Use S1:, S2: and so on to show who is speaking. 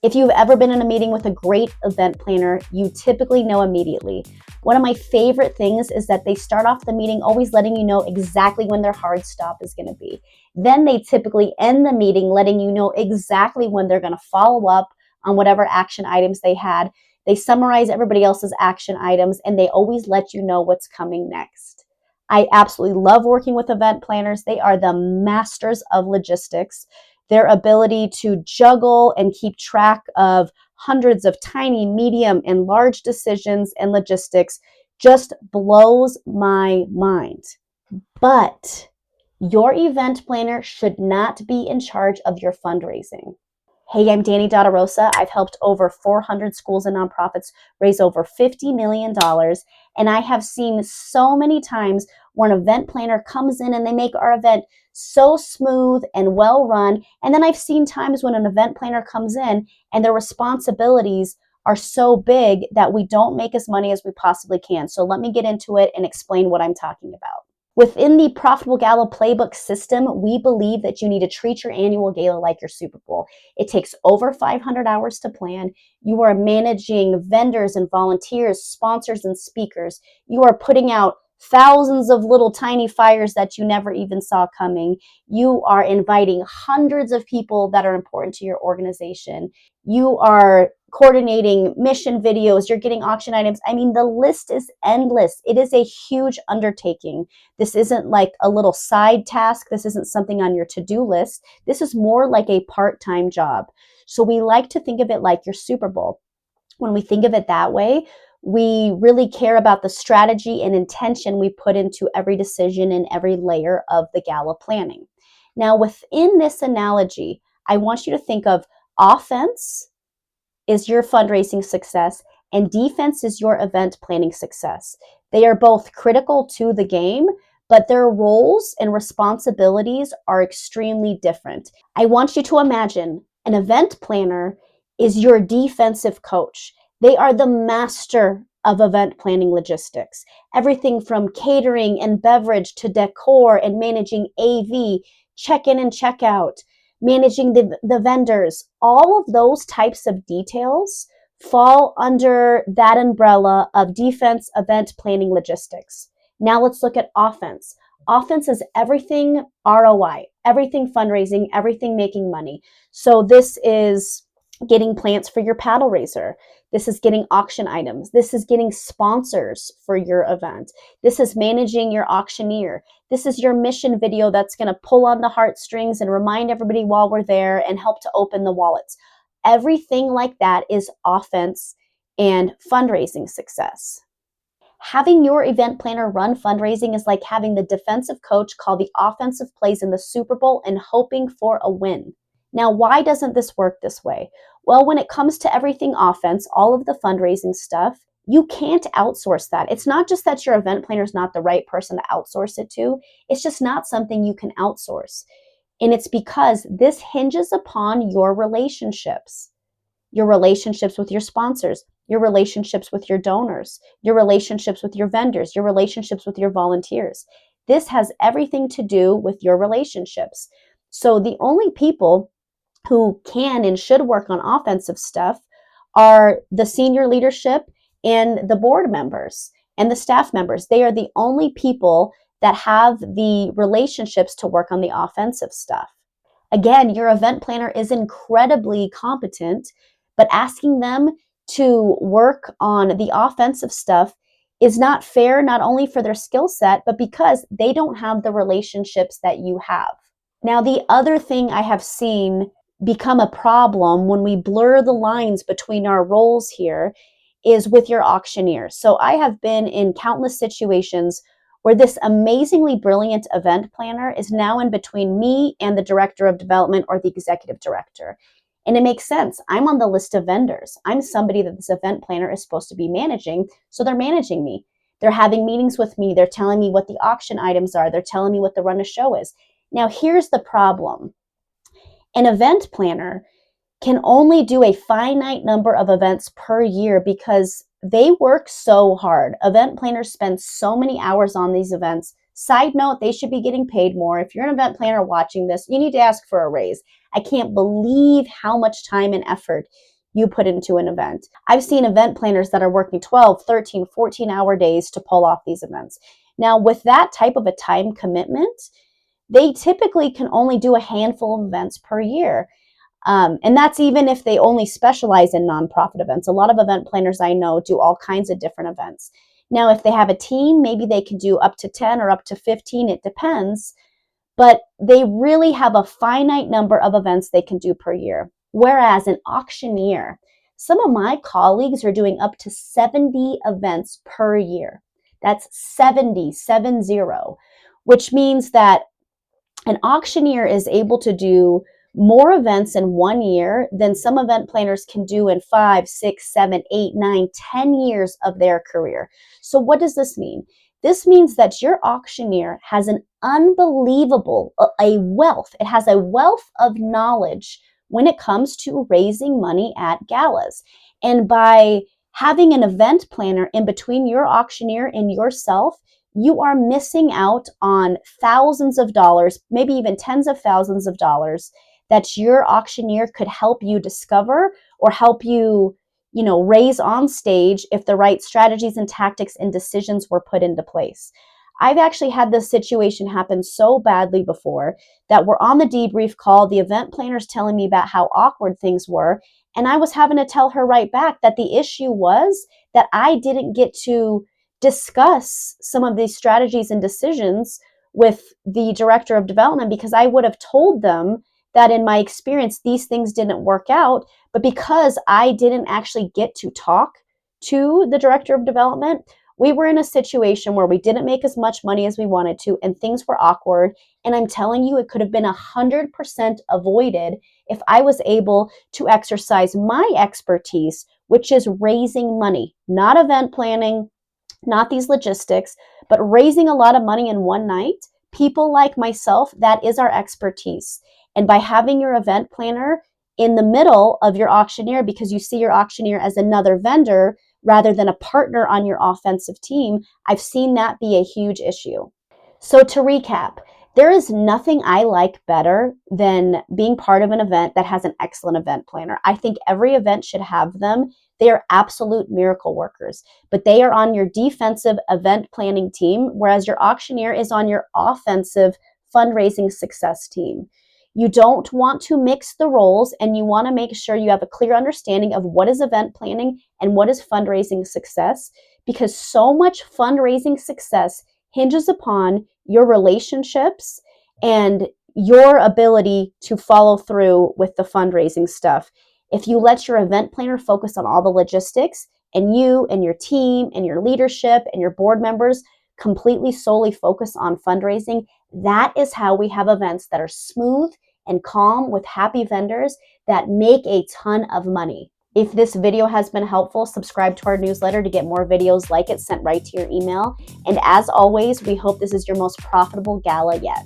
S1: If you've ever been in a meeting with a great event planner, you typically know immediately. One of my favorite things is that they start off the meeting always letting you know exactly when their hard stop is going to be. Then they typically end the meeting letting you know exactly when they're going to follow up on whatever action items they had. They summarize everybody else's action items, and they always let you know what's coming next. I absolutely love working with event planners. They are the masters of logistics. Their ability to juggle and keep track of hundreds of tiny, medium, and large decisions and logistics just blows my mind. But your event planner should not be in charge of your fundraising. Hey, I'm Danny Dottarosa. I've helped over 400 schools and nonprofits raise over $50 million. And I have seen so many times where an event planner comes in and they make our event so smooth and well run. And then I've seen times when an event planner comes in and their responsibilities are so big that we don't make as money as we possibly can. So let me get into it and explain what I'm talking about. Within the Profitable Gala Playbook system, we believe that you need to treat your annual gala like your Super Bowl. It takes over 500 hours to plan. You are managing vendors and volunteers, sponsors and speakers. You are putting out thousands of little tiny fires that you never even saw coming. You are inviting hundreds of people that are important to your organization. You are coordinating mission videos. You're getting auction items. I mean, the list is endless. It is a huge undertaking. This isn't like a little side task. This isn't something on your to-do list. This is more like a part-time job. So we like to think of it like your Super Bowl. When we think of it that way, we really care about the strategy and intention we put into every decision and every layer of the gala planning. Now, within this analogy, I want you to think of offense is your fundraising success and defense is your event planning success. They are both critical to the game, but their roles and responsibilities are extremely different. I want you to imagine an event planner is your defensive coach. They are the master of event planning logistics. Everything from catering and beverage to decor and managing AV, check-in and check-out, managing the vendors. All of those types of details fall under that umbrella of defense event planning logistics. Now let's look at offense. Offense is everything ROI, everything fundraising, everything making money. So this is getting plants for your paddle raiser. This is getting auction items. This is getting sponsors for your event. This is managing your auctioneer. This is your mission video that's going to pull on the heartstrings and remind everybody while we're there and help to open the wallets. Everything like that is offense and fundraising success. Having your event planner run fundraising is like having the defensive coach call the offensive plays in the Super Bowl and hoping for a win. Now, why doesn't this work this way? Well, when it comes to everything offense, all of the fundraising stuff, you can't outsource that. It's not just that your event planner is not the right person to outsource it to. It's just not something you can outsource. And it's because this hinges upon your relationships with your sponsors, your relationships with your donors, your relationships with your vendors, your relationships with your volunteers. This has everything to do with your relationships. So the only people who can and should work on offensive stuff are the senior leadership and the board members and the staff members. They are the only people that have the relationships to work on the offensive stuff. Again, your event planner is incredibly competent, but asking them to work on the offensive stuff is not fair, not only for their skill set, but because they don't have the relationships that you have. Now, the other thing I have seen become a problem when we blur the lines between our roles here is with your auctioneer. So I have been in countless situations where this amazingly brilliant event planner is now in between me and the director of development or the executive director. And it makes sense. I'm on the list of vendors. I'm somebody that this event planner is supposed to be managing, so they're managing me. They're having meetings with me. They're telling me what the auction items are. They're telling me what the run of show is. Now, here's the problem. An event planner can only do a finite number of events per year because they work so hard. Event planners spend so many hours on these events, Side note, they should be getting paid more. If you're an event planner watching this, you need to ask for a raise. I can't believe how much time and effort you put into an event. I've seen event planners that are working 12, 13, 14-hour days to pull off these events. Now, with that type of a time commitment, they typically can only do a handful of events per year. And that's even if they only specialize in nonprofit events. A lot of event planners I know do all kinds of different events. Now, if they have a team, maybe they can do up to 10 or up to 15. It depends. But they really have a finite number of events they can do per year. Whereas an auctioneer, some of my colleagues are doing up to 70 events per year. That's 70, 70, which means that an auctioneer is able to do more events in 1 year than some event planners can do in 5, 6, 7, 8, 9, 10 years of their career. So what does this mean? This means that your auctioneer has an unbelievable, it has a wealth of knowledge when it comes to raising money at galas. And by having an event planner in between your auctioneer and yourself, you are missing out on thousands of dollars, maybe even tens of thousands of dollars that your auctioneer could help you discover or help you, raise on stage if the right strategies and tactics and decisions were put into place. I've actually had this situation happen so badly before that we're on the debrief call, the event planner's telling me about how awkward things were, and I was having to tell her right back that the issue was that I didn't get to discuss some of these strategies and decisions with the director of development because I would have told them that in my experience, these things didn't work out. But because I didn't actually get to talk to the director of development, we were in a situation where we didn't make as much money as we wanted to, and things were awkward. And I'm telling you, it could have been 100% avoided if I was able to exercise my expertise, which is raising money, not event planning, not these logistics, but raising a lot of money in one night. People like myself, that is our expertise. And by having your event planner in the middle of your auctioneer, because you see your auctioneer as another vendor rather than a partner on your offensive team, I've seen that be a huge issue. So to recap, there is nothing I like better than being part of an event that has an excellent event planner. I think every event should have them. They are absolute miracle workers, but they are on your defensive event planning team, whereas your auctioneer is on your offensive fundraising success team. You don't want to mix the roles, and you want to make sure you have a clear understanding of what is event planning and what is fundraising success, because so much fundraising success hinges upon your relationships and your ability to follow through with the fundraising stuff. If you let your event planner focus on all the logistics, and you and your team and your leadership and your board members completely solely focus on fundraising, that is how we have events that are smooth and calm with happy vendors that make a ton of money. If this video has been helpful, subscribe to our newsletter to get more videos like it sent right to your email. And as always, we hope this is your most profitable gala yet.